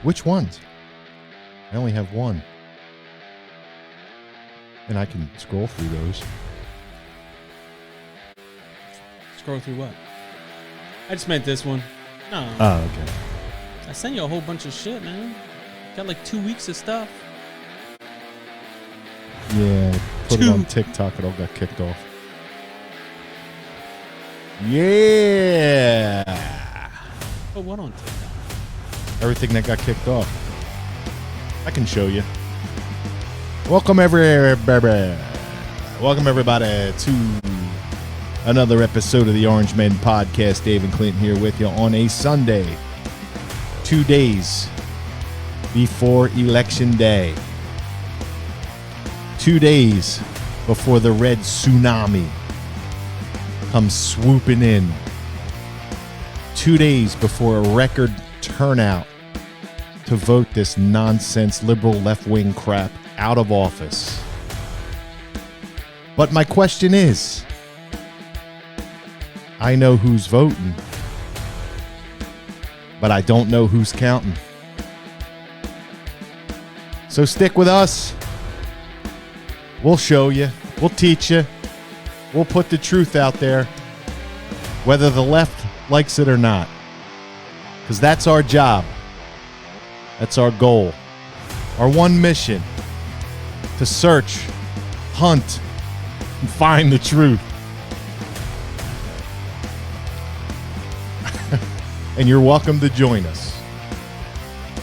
Which ones? I only have one. And I can scroll through those. Scroll through what? I just meant this one. No. Oh, okay. I sent you a whole bunch of shit, man. Got like 2 weeks of stuff. Yeah, put it on TikTok. It all got kicked off. Yeah. Oh, what on TikTok? Everything that got kicked off. I can show you. Welcome everybody to another episode of the Orange Men Podcast. Dave and Clinton here with you on a Sunday, 2 days before Election Day. 2 days before the red tsunami comes swooping in. 2 days before a record turnout to vote this nonsense liberal left-wing crap out of office. But my question is, I know who's voting, but I don't know who's counting. So stick with us. We'll show you. We'll teach you. We'll put the truth out there, whether the left likes it or not. Because that's our job. That's our goal. Our one mission: to search, hunt, and find the truth. And you're welcome to join us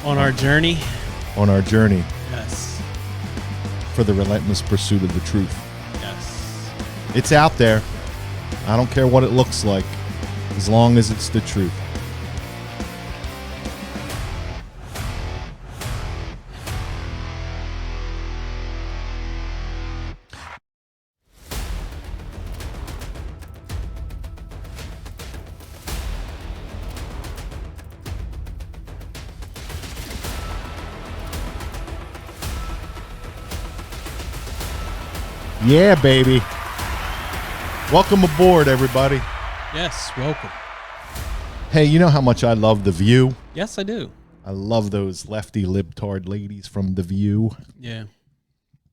On our journey? on our journey Yes. for the relentless pursuit of the truth. Yes. It's out there. I don't care what it looks like, as long as it's the truth. Yeah, baby. Welcome aboard, everybody. Yes, welcome. Hey, you know how much I love The View? Yes, I do. I love those lefty libtard ladies from The View. Yeah.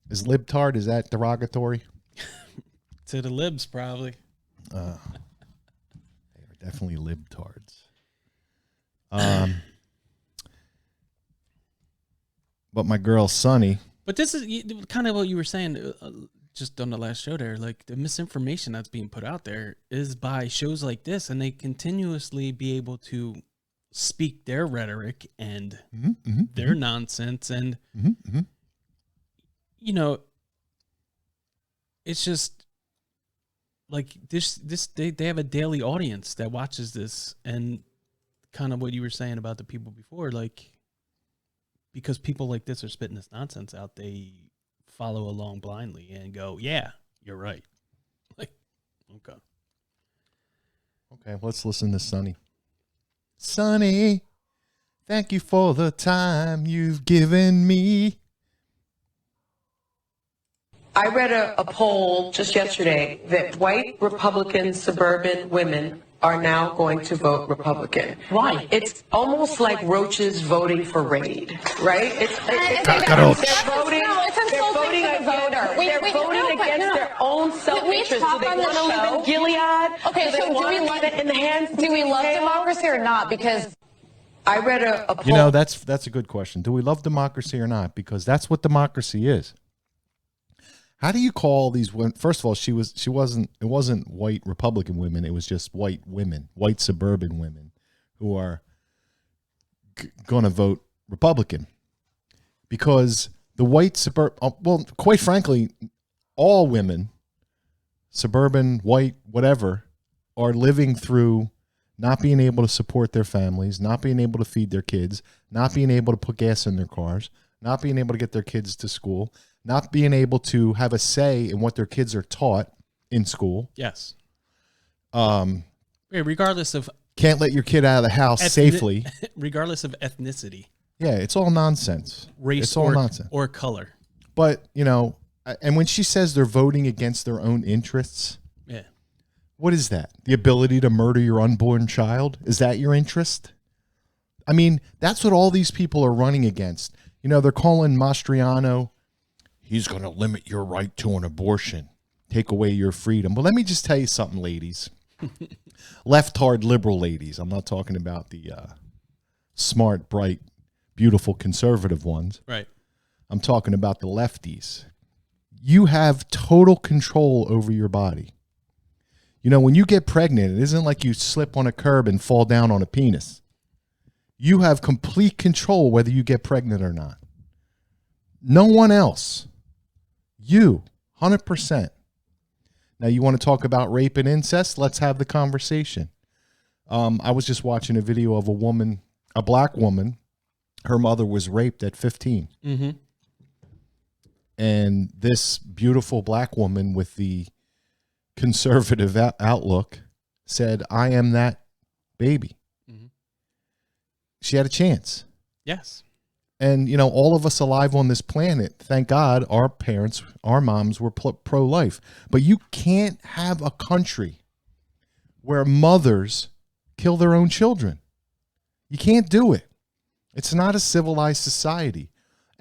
Is libtard, is that derogatory? To the libs, probably. They are definitely libtards. But my girl, Sunny. But this is kind of what you were saying just on the last show there. Like, the misinformation that's being put out there is by shows like this, and they continuously be able to speak their rhetoric and their nonsense. And, you know, it's just like they have a daily audience that watches this, and kind of what you were saying about the people before, like, because people like this are spitting this nonsense out, they follow along blindly and go, yeah, you're right. Like, okay. Okay, let's listen to Sunny. Sunny, thank you for the time you've given me. I read a poll just yesterday that white Republican suburban women are now going to vote Republican. Why? It's almost like roaches voting for Raid, right? They're voting against their own self-interest. Do they want to live in Gilead? Okay, so do we love it in the hands? Do we love democracy or not? Because I read a poll. You know, that's a good question. Do we love democracy or not? Because that's what democracy is. How do you call these women? First of all, it wasn't white Republican women. It was just white women, white suburban women who are going to vote Republican. Because the white well, quite frankly, all women, suburban, white, whatever, are living through not being able to support their families, not being able to feed their kids, not being able to put gas in their cars, not being able to get their kids to school, not being able to have a say in what their kids are taught in school. Yes. Regardless of... Can't let your kid out of the house safely. Regardless of ethnicity. Yeah, it's all nonsense. Race it's all nonsense. Or color. But, you know, and when she says they're voting against their own interests, yeah, what is that? The ability to murder your unborn child? Is that your interest? I mean, that's what all these people are running against. You know, they're calling Mastriano, he's going to limit your right to an abortion, take away your freedom. But let me just tell you something, ladies. Left-hard liberal ladies. I'm not talking about the smart, bright, beautiful conservative ones. Right. I'm talking about the lefties. You have total control over your body. You know, when you get pregnant, it isn't like you slip on a curb and fall down on a penis. You have complete control whether you get pregnant or not. No one else. You, 100%. Now, you want to talk about rape and incest? Let's have the conversation. I was just watching a video of a woman, a black woman. Her mother was raped at 15. Mm-hmm. And this beautiful black woman with the conservative outlook said, I am that baby. Mm-hmm. She had a chance. Yes. And, you know, all of us alive on this planet, thank God, our parents, our moms were pro-life. But you can't have a country where mothers kill their own children. You can't do it. It's not a civilized society.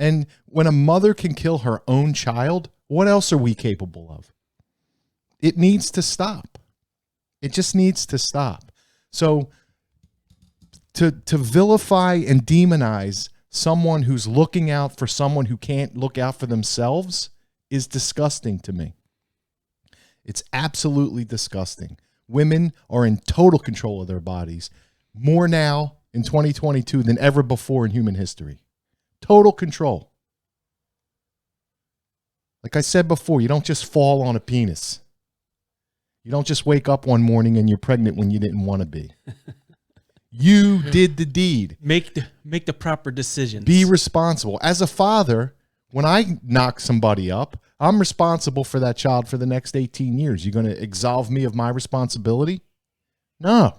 And when a mother can kill her own child, what else are we capable of? It needs to stop. It just needs to stop. So to vilify and demonize someone who's looking out for someone who can't look out for themselves is disgusting to me. It's absolutely disgusting. Women are in total control of their bodies, more now in 2022 than ever before in human history. Total control. Like I said before, you don't just fall on a penis. You don't just wake up one morning and you're pregnant when you didn't want to be. You did the deed. Make the proper decisions. Be responsible. As a father, when I knock somebody up, I'm responsible for that child for the next 18 years. You're going to absolve me of my responsibility? No.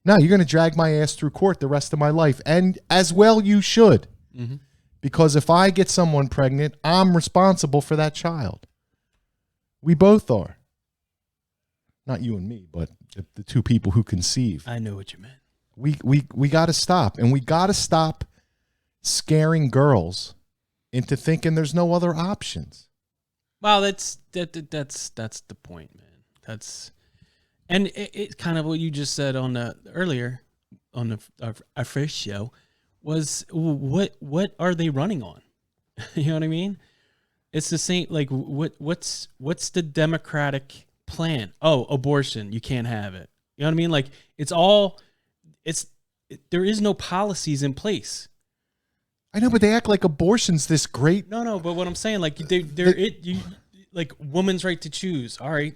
No, you're going to drag my ass through court the rest of my life. And as well you should. Mm-hmm. Because if I get someone pregnant, I'm responsible for that child. We both are. Not you and me, but the two people who conceive. I know what you meant. We got to stop. And we got to stop scaring girls into thinking there's no other options. Well, that's the point, man. And it's kind of what you just said on earlier on our first show was what are they running on? You know what I mean? It's the same. Like what's the Democratic plan? Oh, abortion, you can't have it. You know what I mean? Like there is no policies in place. I know, but they act like abortion's this great. No, but what I'm saying, like like woman's right to choose. All right,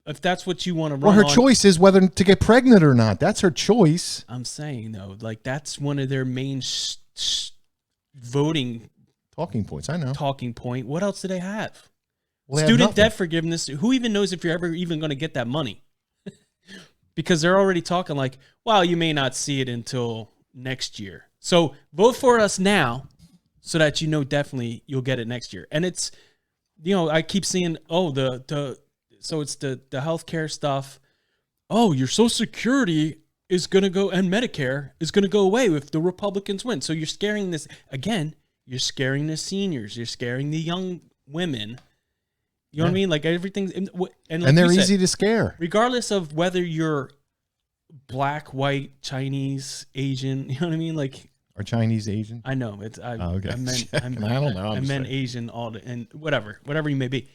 if that's what you want to run. Well, her on, choice is whether to get pregnant or not. That's her choice. I'm saying though, like that's one of their main voting talking points. I know. Talking point. What else do they have? Well, Student debt forgiveness. Who even knows if you're ever even going to get that money? Because they're already talking like, well, you may not see it until next year. So vote for us now so that you know definitely you'll get it next year. And it's, I keep seeing, so it's the healthcare stuff. Oh, your Social Security is going to go, and Medicare is going to go away if the Republicans win. So you're scaring you're scaring the seniors. You're scaring the young women. You know what I mean? Like everything's, and they're easy to scare. Regardless of whether you're black, white, Chinese, Asian, you know what I mean? Like, are Chinese Asian? I know it's. Okay. I meant. I don't know. I meant Asian, and whatever you may be.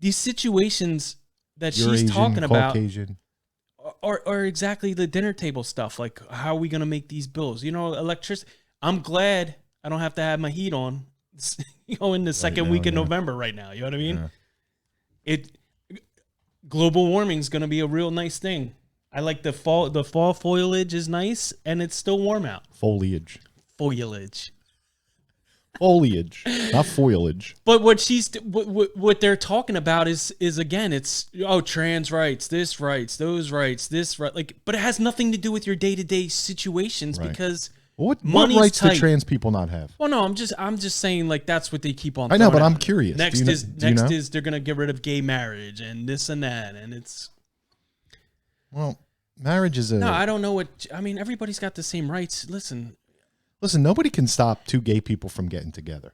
These situations that You're she's Asian, talking about Caucasian. are exactly the dinner table stuff. Like, how are we gonna make these bills? Electricity. I'm glad I don't have to have my heat on. In the second week in November right now. You know what I mean? Yeah. Global warming is gonna be a real nice thing. I like the fall. The fall foliage is nice, and it's still warm out. Foliage, not foliage. But what they're talking about is again, it's trans rights, this rights, those rights, this right. Like, but it has nothing to do with your day-to-day situations because what rights do trans people not have? Well, no, I'm just saying like that's what they keep on. I know, but I'm curious. Next is they're gonna get rid of gay marriage and this and that, and it's. Well, Marriage is a... No, I don't know what... I mean, everybody's got the same rights. Listen, nobody can stop two gay people from getting together.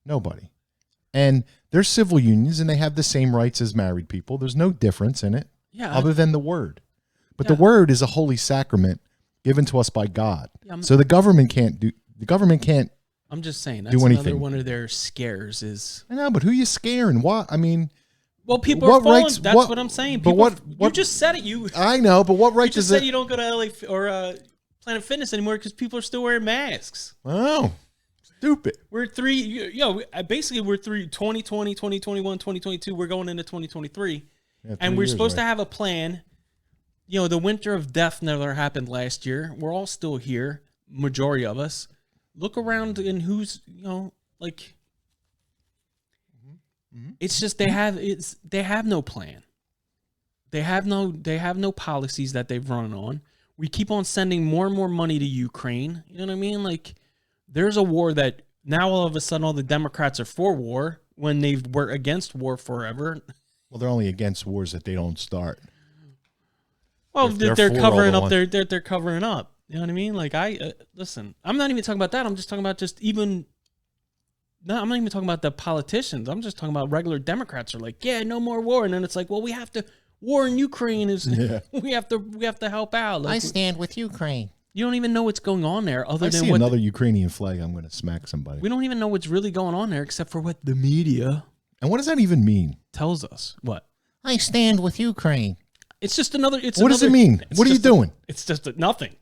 Nobody. And they're civil unions, and they have the same rights as married people. There's no difference in it, other than the word. But the word is a holy sacrament given to us by God. Yeah, so the government can't do... The government can't... I'm just saying, that's another one of their scares is... I know, but who you scaring? What? I mean... Well, people are falling. That's what I'm saying. People, but what? You just said it. I know, but what right does it? You don't go to LA or Planet Fitness anymore because people are still wearing masks. Oh, stupid. We're basically we're 2020, 2021, 2022. We're going into 2023, and we're supposed to have a plan. You know, the winter of death never happened last year. We're all still here. Majority of us. Look around and who's like. It's just they have no plan. They have no policies that they've run on. We keep on sending more and more money to Ukraine. You know what I mean? Like there's a war that now all of a sudden all the Democrats are for war when they were against war forever. Well, they're only against wars that they don't start. Well, they're covering up. They're covering up. You know what I mean? Like listen. I'm not even talking about that. I'm just talking about No, I'm not even talking about the politicians. I'm just talking about regular Democrats are like, yeah, no more war. And then it's like, well, we have to war in Ukraine is we have to help out. Like, I stand with Ukraine. You don't even know what's going on there other than another Ukrainian flag, I'm going to smack somebody. We don't even know what's really going on there except for what the media and what does that even mean? Tells us. What? I stand with Ukraine. It's just another What does it mean? What are you doing? It's just nothing.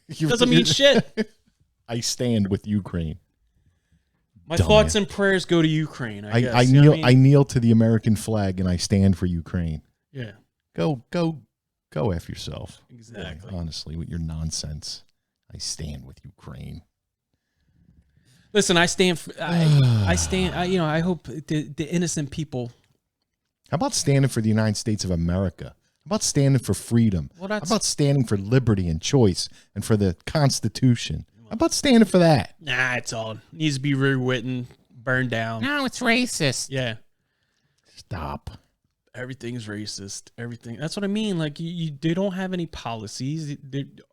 It doesn't mean shit. I stand with Ukraine. My thoughts and prayers go to Ukraine. I guess. I kneel to the American flag and I stand for Ukraine. Yeah. Go F yourself. Exactly. Really, honestly, with your nonsense. I stand with Ukraine. Listen, I stand. I hope the innocent people. How about standing for the United States of America? How about standing for freedom? How about standing for liberty and choice and for the Constitution? How about standing for that? Nah, it's all needs to be rewritten, burned down. No, it's racist. Yeah. Stop. Everything's racist. Everything. That's what I mean. Like they don't have any policies.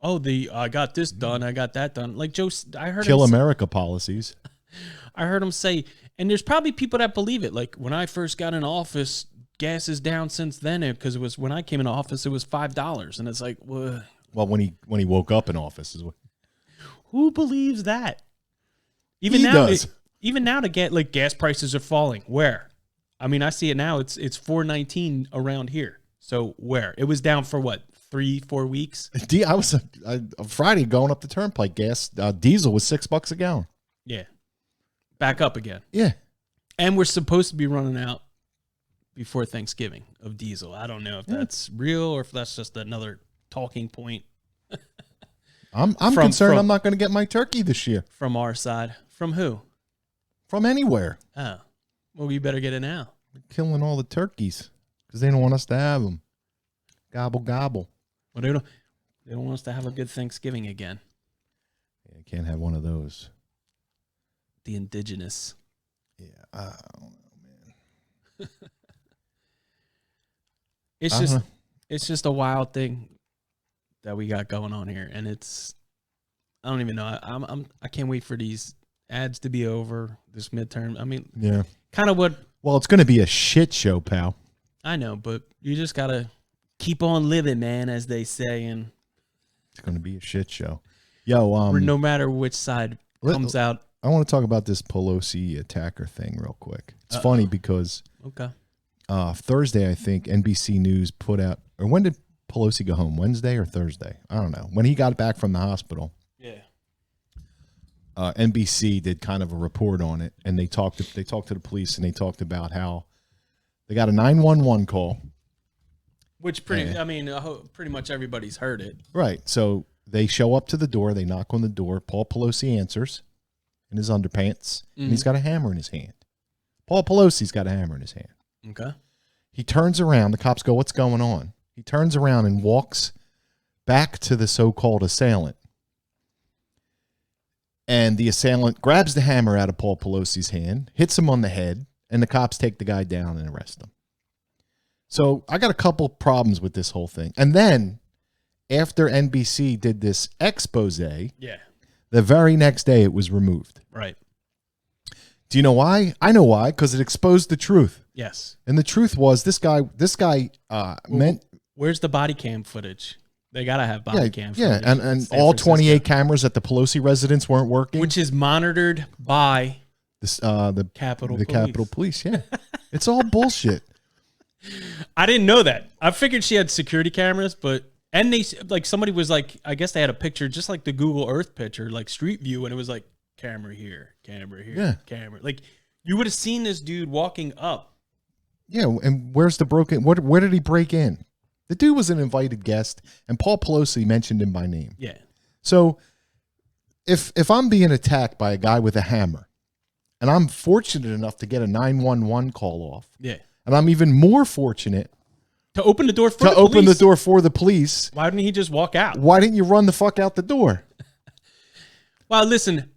I got this done. I got that done. Like I heard Kill America policies. I heard him say, and there's probably people that believe it. Like when I first got in office, gas is down since then because it was when I came into office, it was $5, and it's like, well, when he woke up in office is what. Who believes that? Even now to get like gas prices are falling. Where? I mean, I see it now. It's $4.19 around here. So where? It was down for what? 3-4 weeks? I was Friday going up the turnpike. Gas diesel was $6 a gallon. Yeah. Back up again. Yeah. And we're supposed to be running out before Thanksgiving of diesel. I don't know if that's real or if that's just another talking point. I'm concerned I'm not going to get my turkey this year. From our side. From who? From anywhere. Oh. Well, you better get it now. We're killing all the turkeys because they don't want us to have them. Gobble, gobble. Well, they don't want us to have a good Thanksgiving again. Yeah, can't have one of those. The indigenous. Yeah, I don't know, man. It's just a wild thing that we got going on here, and I don't even know. I can't wait for these ads to be over this midterm. I mean, yeah, kind of what. Well, it's going to be a shit show, pal. I know, but you just gotta keep on living, man, as they say, and it's going to be a shit show. Yo, no matter which side comes out. I want to talk about this Pelosi attacker thing real quick. It's funny because Thursday, I think NBC News put out, or when did Pelosi go home? Wednesday or Thursday? I don't know. When he got back from the hospital. Yeah. NBC did kind of a report on it, and they talked to the police, and they talked about how they got a 911 call. Which pretty much everybody's heard it. Right. So they show up to the door, they knock on the door. Paul Pelosi answers in his underpants, and he's got a hammer in his hand. Paul Pelosi's got a hammer in his hand. Okay. He turns around. The cops go, "What's going on?" He turns around and walks back to the so-called assailant. And the assailant grabs the hammer out of Paul Pelosi's hand, hits him on the head, and the cops take the guy down and arrest him. So I got a couple problems with this whole thing. And then after NBC did this expose, Yeah. the very next day it was removed. Right. Do you know why? I know why, because it exposed the truth. Yes. And the truth was this guy meant. Where's the body cam footage? They got to have body cam footage. Yeah, and all 28 cameras at the Pelosi residence weren't working. Which is monitored by the Capitol the Police. Capitol Police, yeah. It's all bullshit. I didn't know that. I figured she had security cameras, but and they like somebody was like, I guess they had a picture just like the Google Earth picture, like Street View, and it was like camera here, Yeah. camera. Like you would have seen this dude walking up. Yeah, and where's the broken? Where did he break in? The dude was an invited guest, and Paul Pelosi mentioned him by name. Yeah. So if I'm being attacked by a guy with a hammer, and I'm fortunate enough to get a 911 call off, Yeah. and I'm even more fortunate To open the door for to the open the police. door for the police, Why didn't he just walk out? why didn't you run the fuck out the door? Well, listen,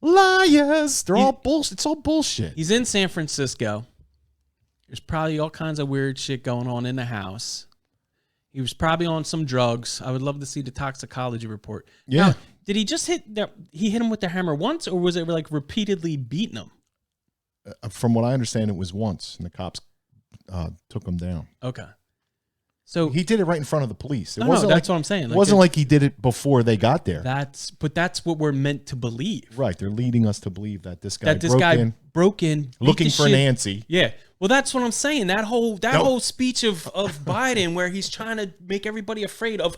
Liars! They're all bullshit. It's all bullshit. he's in San Francisco. There's probably all kinds of weird shit going on in the house. He was probably on some drugs. I would love to see the toxicology report. Yeah. Now, did he just he hit him with the hammer once, or was it like repeatedly beating him? From what I understand, it was once, and the cops took him down. Okay. So He did it right in front of the police. It no, wasn't that's like, what I'm saying. It wasn't like he did it before they got there. that's what we're meant to believe. Right. They're leading us to believe that this guy broke in, beat looking the for shit. Nancy. Yeah. Well, that's what I'm saying. That whole speech of Biden where he's trying to make everybody afraid of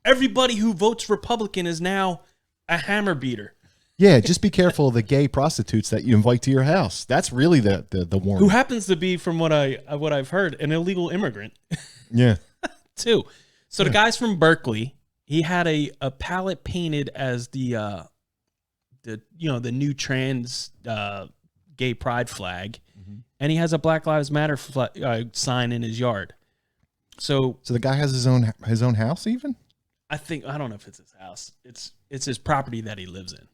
everybody who votes Republican is now a hammer beater. Yeah, just be careful of the gay prostitutes that you invite to your house. That's really the warning. Who happens to be, from what I've heard, an illegal immigrant Yeah. too. So the guy's from Berkeley. He had a palette painted as the new trans gay pride flag, and he has a Black Lives Matter sign in his yard. So So the guy has his own house even? I don't know if it's his house. It's his property that he lives in.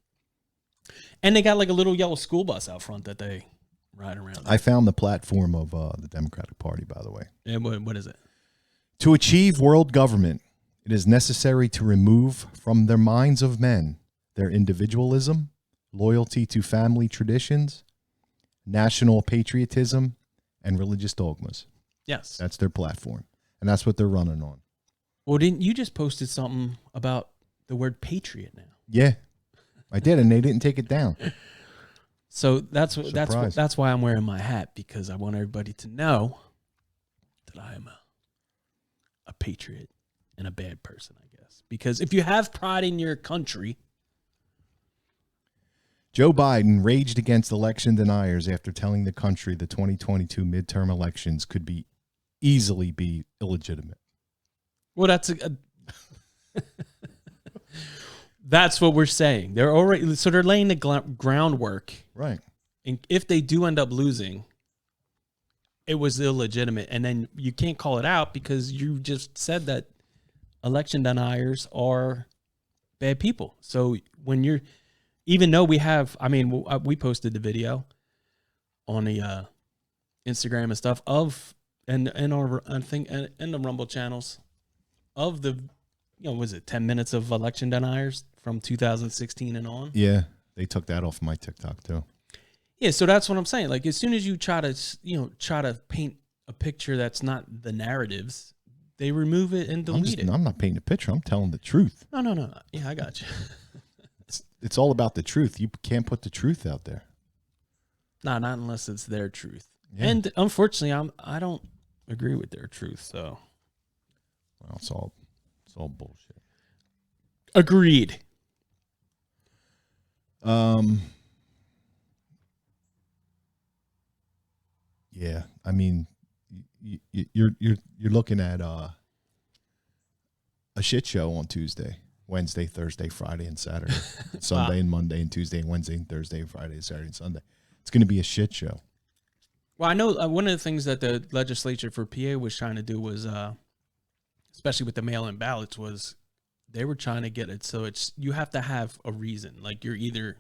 And they got like a little yellow school bus out front that they ride around. I found the platform of the Democratic Party, by the way. And what is it? To achieve world government, it is necessary to remove from their minds of men their individualism, loyalty to family traditions, national patriotism, and religious dogmas. Yes. That's their platform. And that's what they're running on. Well, didn't you just posted something about the word patriot now? Yeah, I did, and they didn't take it down. So that's Surprise. why I'm wearing my hat, because I want everybody to know that I am a patriot and a bad person, I guess. Because if you have pride in your country. Joe Biden raged against election deniers after telling the country the 2022 midterm elections could easily be illegitimate. Well, that's what we're saying. They're laying the groundwork. Right. And if they do end up losing, it was illegitimate. And then you can't call it out because you just said that election deniers are bad people. So when even though we posted the video on the Instagram and stuff and the Rumble channels of the, was it 10 minutes of election deniers from 2016 and on? Yeah, they took that off my TikTok too. Yeah, so that's what I'm saying. Like, as soon as you try to paint a picture that's not the narratives, they remove it and delete it. I'm not painting a picture. I'm telling the truth. No. Yeah, I got you. It's all about the truth. You can't put the truth out there. Not unless it's their truth. Yeah. And unfortunately, I don't agree with their truth. So, Well, it's all bullshit. agreed. Yeah, I mean, you're looking at a shit show on Tuesday, Wednesday, Thursday, Friday, and Saturday, Sunday and Monday and Tuesday and Wednesday and Thursday and Friday and Saturday and Sunday. It's going to be a shit show. Well, I know one of the things that the legislature for PA was trying to do was, especially with the mail-in ballots, was they were trying to get it so you have to have a reason. Like you're either,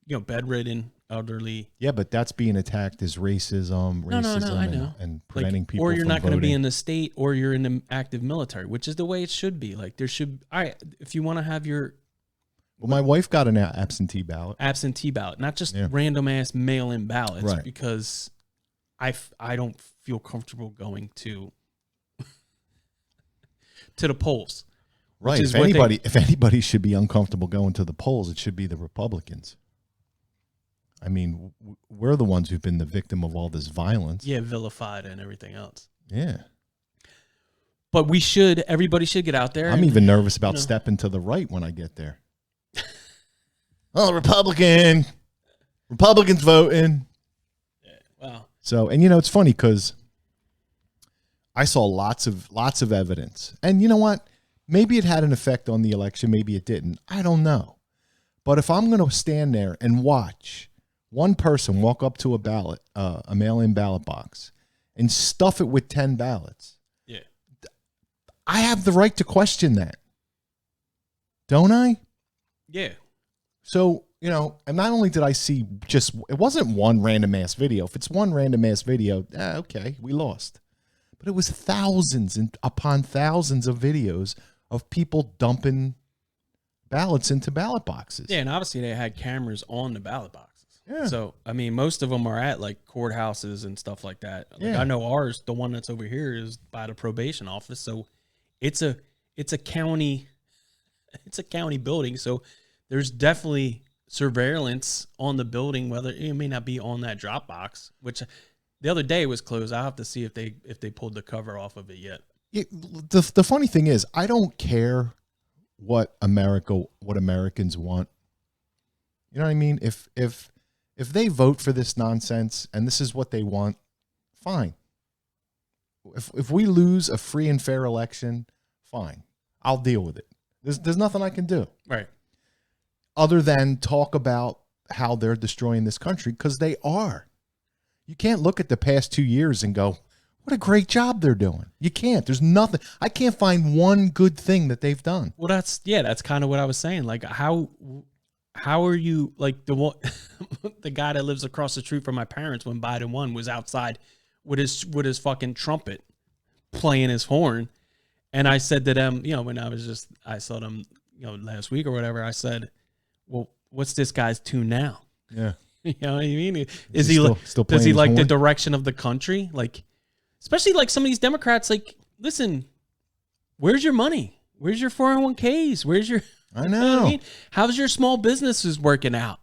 bedridden elderly. Yeah, but that's being attacked as racism, No, I know. and preventing people or you're from not going to be voting. in the state, or you're in the active military, which is the way it should be. Like there should, all right, if you want to have your Well, my wife got an absentee ballot. absentee ballot, not just random ass mail-in ballots, Right. because I don't feel comfortable going to the polls. Right. Is If anybody should be uncomfortable going to the polls, it should be the Republicans. I mean, we're the ones who've been the victim of all this violence. Yeah, vilified and everything else. Yeah. But everybody should get out there. I'm even nervous about stepping to the right when I get there. Oh, Republicans voting. Yeah, wow. So, and it's funny because I saw lots of evidence. And you know what? Maybe it had an effect on the election. Maybe it didn't. I don't know. But if I'm going to stand there and watch one person walk up to a mail-in ballot box, and stuff it with 10 ballots, yeah, I have the right to question that. Don't I? Yeah. So, and not only did I see it wasn't one random ass video. If it's one random ass video, okay, we lost. But it was thousands and upon thousands of videos of people dumping ballots into ballot boxes. Yeah, and obviously they had cameras on the ballot boxes. Yeah. So, I mean, most of them are at like courthouses and stuff like that. Like, Yeah. I know ours, the one that's over here, is by the probation office. So it's a county building. So there's definitely surveillance on the building, whether it may not be on that drop box, which the other day was closed. I'll have to see if they pulled the cover off of it yet. The funny thing is, I don't care what Americans want. You know what I mean? If they vote for this nonsense and this is what they want, fine. If we lose a free and fair election, fine. I'll deal with it. There's nothing I can do. Right. Other than talk about how they're destroying this country, because they are. You can't look at the past 2 years and go, what a great job they're doing. You can't. There's nothing. I can't find one good thing that they've done. Well, that's kind of what I was saying. Like, how are you, like, the one, the guy that lives across the street from my parents when Biden won was outside with his fucking trumpet playing his horn. And I said to them, when I saw them, last week or whatever, I said, well, what's this guy's tune now? Yeah. You know what I mean? Is he still does he playing like his the horn? direction of the country? Like, especially like some of these Democrats, like, listen, where's your money? Where's your 401ks? Where's your, I you know know. what I mean? How's your small businesses working out?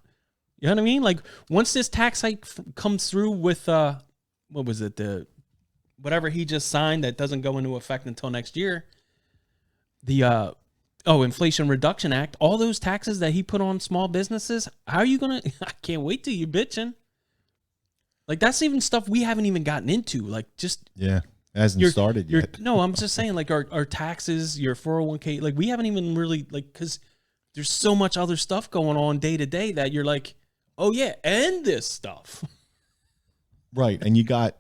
You know what I mean? Like, once this tax hike comes through with, what was it? Whatever he just signed that doesn't go into effect until next year. The, Inflation Reduction Act, all those taxes that he put on small businesses, how are you going to, I can't wait till you're bitching. Like, that's even stuff we haven't even gotten into. Like, just. Yeah. It hasn't started yet. No, I'm just saying, like, our taxes, your 401k, like, we haven't even really, like, because there's so much other stuff going on day to day that you're like, oh, yeah, and this stuff. Right. And you got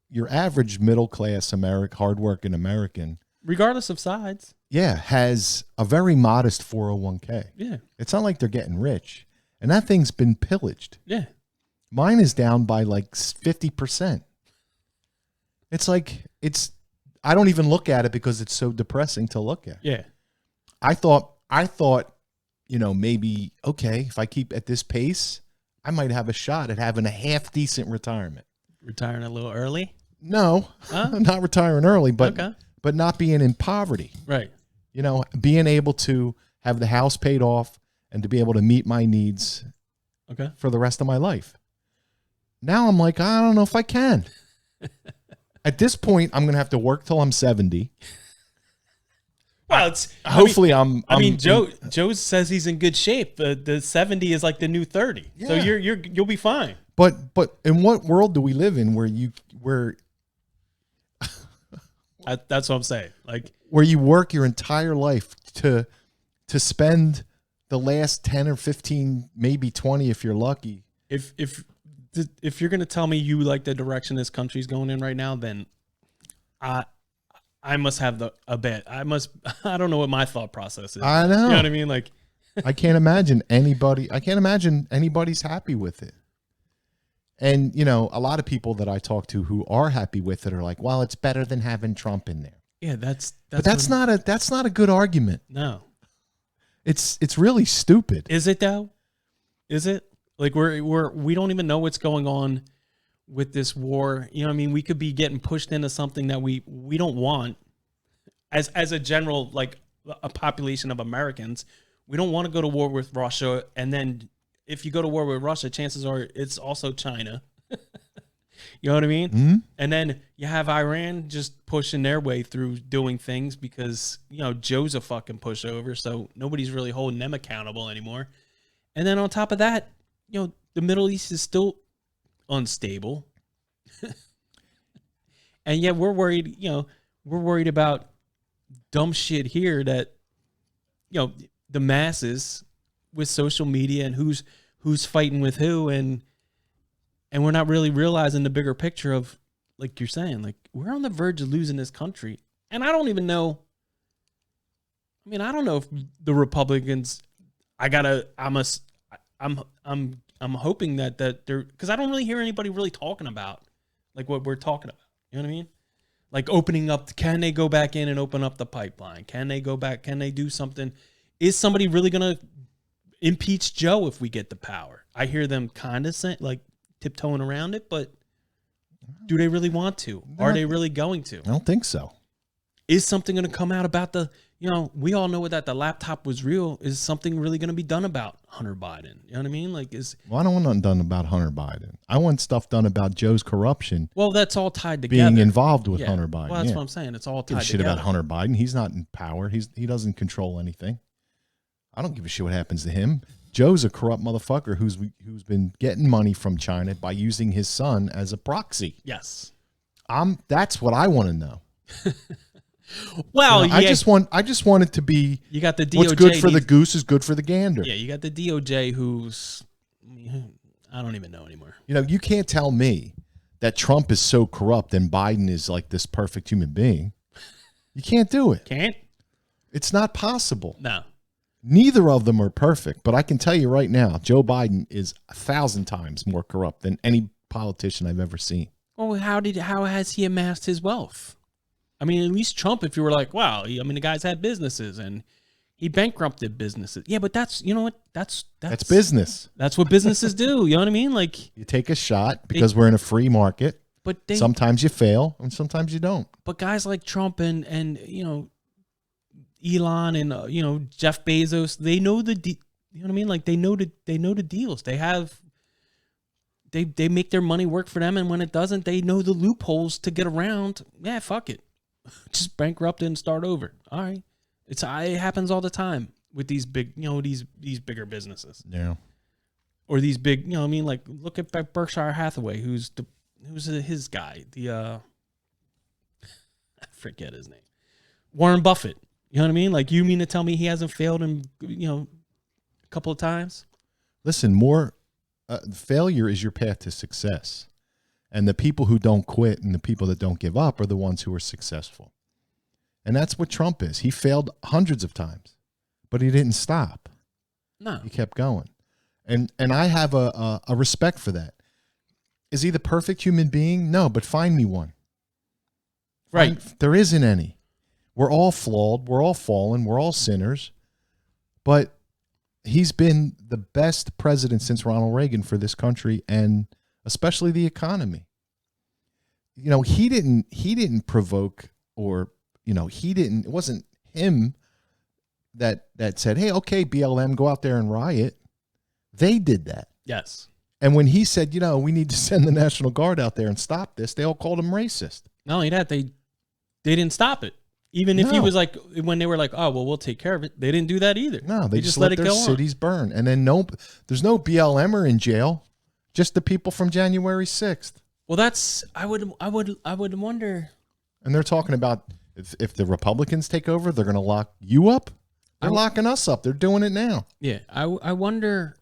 your average middle class hardworking American. Regardless of sides. Yeah, has a very modest 401k. Yeah. It's not like they're getting rich. And that thing's been pillaged. Yeah. Mine is down by like 50%. It's like, I don't even look at it because it's so depressing to look at. Yeah. I thought, maybe, okay, if I keep at this pace, I might have a shot at having a half decent retirement. Retiring a little early. No, Huh? not retiring early, but Okay. but not being in poverty. Right. Being able to have the house paid off and to be able to meet my needs Okay. for the rest of my life. Now I'm like, I don't know if I can. At this point, I'm going to have to work till I'm 70. Well, Hopefully, Joe says he's in good shape. The 70 is like the new 30. So Yeah. you'll be fine. But in what world do we live in where That's what I'm saying. Like, where you work your entire life to spend the last 10 or 15, maybe 20 if you're lucky. if you're gonna tell me you like the direction this country's going in right now, then I must have a bet. I don't know what my thought process is. I know. You know what I mean? Like, I can't imagine anybody's happy with it. And, you know, a lot of people that I talk to who are happy with it are like, well, it's better than having Trump in there. Yeah, that's not a good argument. No. It's really stupid. Is it though? Is it? Like we don't even know what's going on with this war. You know what I mean? We could be getting pushed into something that we don't want as a general, like a population of Americans. We don't want to go to war with Russia, and then if you go to war with Russia, chances are it's also China. You know what I mean? Mm-hmm. And then you have Iran just pushing their way through doing things because, you know, Joe's a fucking pushover, so nobody's really holding them accountable anymore. And then on top of that, you know, the Middle East is still unstable. And yet we're worried about dumb shit here that, you know, the masses with social media and who's fighting with who, and we're not really realizing the bigger picture of, like you're saying, like we're on the verge of losing this country. And I don't even know. I mean, I don't know if the Republicans, I'm hoping that they're, because I don't really hear anybody really talking about like what we're talking about. You know what I mean? Like opening up, can they go back in and open up the pipeline? Can they go back? Can they do something? Is somebody really going to impeach Joe if we get the power? I hear them kind of saying, like, tiptoeing around it, but do they really want to? Are they really going to? I don't think so. Is something going to come out about the, you know, we all know that the laptop was real. Is something really going to be done about Hunter Biden? You know what I mean? Like, well, I don't want nothing done about Hunter Biden. I want stuff done about Joe's corruption. Well, that's all tied together. Being involved with Hunter Biden. Well, that's what I'm saying. It's all tied together. Give a shit about Hunter Biden. He's not in power. He doesn't control anything. I don't give a shit what happens to him. Joe's a corrupt motherfucker who's been getting money from China by using his son as a proxy. Yes. That's what I want to know. Well, you know, I just want it to be, you got the DOJ. What's good for the goose is good for the gander. Yeah, you got the DOJ who's, I don't even know anymore. You know, you can't tell me that Trump is so corrupt and Biden is like this perfect human being. You can't do it. Can't? It's not possible. No. Neither of them are perfect, but I can tell you right now, Joe Biden is 1,000 times more corrupt than any politician I've ever seen. Well, how has he amassed his wealth? I mean, at least Trump, if you were like, wow, I mean, the guy's had businesses and he bankrupted businesses. Yeah, but that's, you know what? That's business. That's what businesses do. You know what I mean? Like, you take a shot because we're in a free market. But sometimes you fail and sometimes you don't. But guys like Trump and you know, Elon and you know, Jeff Bezos, they know you know what I mean? Like they know the deals. They make their money work for them, and when it doesn't, they know the loopholes to get around. Yeah, fuck it. Just bankrupt and start over. All right. It happens all the time with these big, you know, these bigger businesses. Yeah. Or these big, you know what I mean? Like look at Berkshire Hathaway, who's his guy, I forget his name. Warren Buffett. You know what I mean? Like, you mean to tell me he hasn't failed in, you know, a couple of times? Listen, failure is your path to success. And the people who don't quit and the people that don't give up are the ones who are successful. And that's what Trump is. He failed hundreds of times, but he didn't stop. No. He kept going. And I have a respect for that. Is he the perfect human being? No, but find me one. Right. There isn't any. We're all flawed. We're all fallen. We're all sinners. But he's been the best president since Ronald Reagan for this country, and especially the economy. You know, he didn't provoke, or, you know, it wasn't him that said, hey, okay, BLM, go out there and riot. They did that. Yes. And when he said, you know, we need to send the National Guard out there and stop this, they all called him racist. Not only that, they didn't stop it. Even if he was like, when they were like, oh, well, we'll take care of it. They didn't do that either. No, they just let their cities burn. And then there's no BLMer in jail, just the people from January 6th. Well, that's, I would wonder. And they're talking about if the Republicans take over, they're going to lock you up. They're locking us up. They're doing it now. Yeah. I wonder.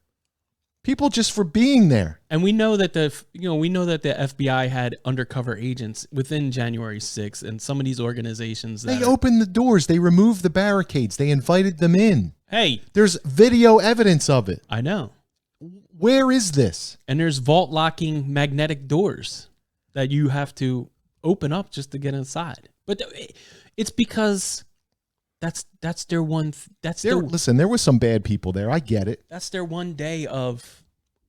People just for being there. And we know that the FBI had undercover agents within January 6th, and some of these organizations They opened the doors. They removed the barricades. They invited them in. Hey, There's video evidence of it. I know. Where is this? And there's vault locking magnetic doors that you have to open up just to get inside. But it's because that's their one. Listen, there were some bad people there. I get it. That's their one day of.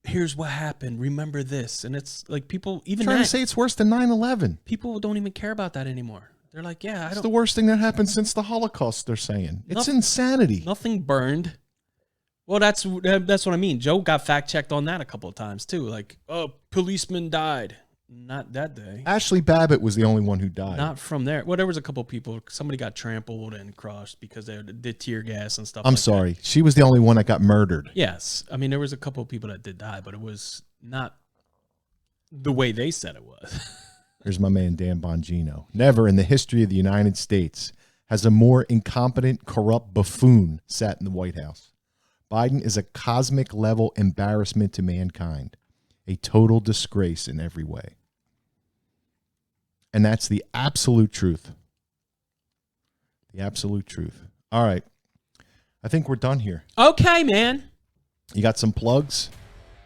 Here's what happened. Remember this, and it's like people even Trying to say it's worse than 9/11. People don't even care about that anymore. They're like, yeah, It's the worst thing that happened since the Holocaust. They're saying it's insanity. Nothing burned. Well, that's what I mean. Joe got fact checked on that a couple of times too. Like, oh, policeman died. Not that day. Ashley Babbitt was the only one who died. Not from there. Well, there was a couple of people. Somebody got trampled and crushed because they did tear gas and stuff. I'm sorry. She was the only one that got murdered. Yes. I mean, there was a couple of people that did die, but it was not the way they said it was. Here's my man, Dan Bongino. Never in the history of the United States has a more incompetent, corrupt buffoon sat in the White House. Biden is a cosmic level embarrassment to mankind, a total disgrace in every way. And that's the absolute truth. The absolute truth. All right. I think we're done here. Okay, man. You got some plugs?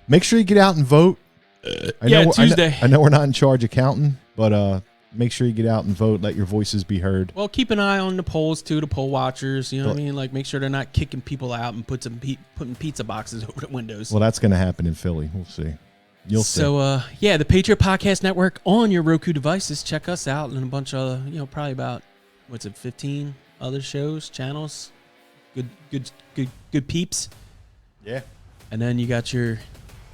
Make sure you get out and vote. Tuesday. I know we're not in charge of counting, but make sure you get out and vote. Let your voices be heard. Well, keep an eye on the polls, too, the poll watchers. You know what I mean? Like, make sure they're not kicking people out and putting pizza boxes over the windows. Well, that's going to happen in Philly. We'll see. You'll see. So, the Patriot Podcast Network on your Roku devices. Check us out and a bunch of, probably about, 15 other shows, channels. Good peeps. Yeah. And then you got your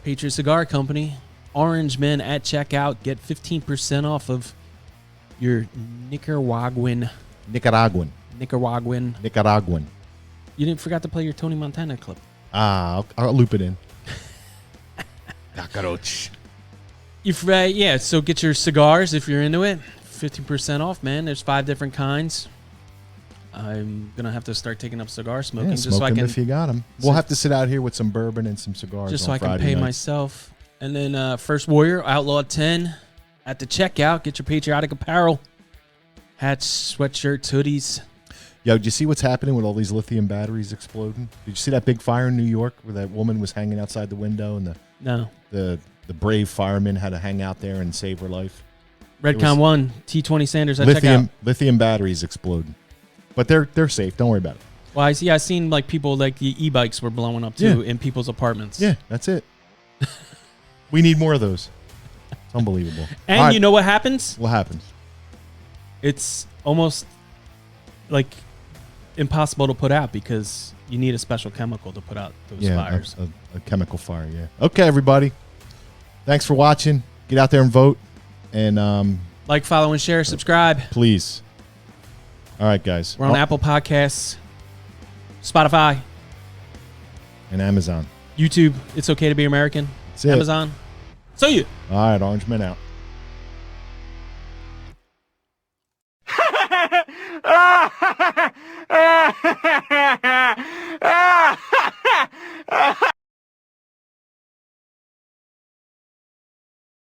Patriot Cigar Company, Orange Men at checkout. Get 15% off of your Nicaraguan. You didn't forget to play your Tony Montana clip. I'll loop it in. So get your cigars if you're into it. 15% off, man. There's 5 different kinds. I'm gonna have to start taking up cigar smoking Just so I can. If you got them, we'll have to sit out here with some bourbon and some cigars. Just so I can Friday pay nights. myself. And then First Warrior Outlaw 10 at the checkout. Get your Patriotic Apparel, hats, sweatshirts, hoodies. Yo, did you see what's happening with all these lithium batteries exploding? Did you see that big fire in New York where that woman was hanging outside the window and the brave fireman had to hang out there and save her life? Redcon 1 T20 Sanders at checkout. Lithium batteries exploding. But they're safe. Don't worry about it. Well, I seen like people like the e-bikes were blowing up too in people's apartments. Yeah, that's it. We need more of those. It's unbelievable. And you know what happens? What happens? It's almost like impossible to put out because you need a special chemical to put out those fires. A chemical fire, yeah. Okay, everybody. Thanks for watching. Get out there and vote. And like, follow, and share. Subscribe. Please. All right, guys. We're on Apple Podcasts, Spotify, and Amazon. YouTube. It's okay to be American. That's it. Amazon. So you. All right, Orange Men out.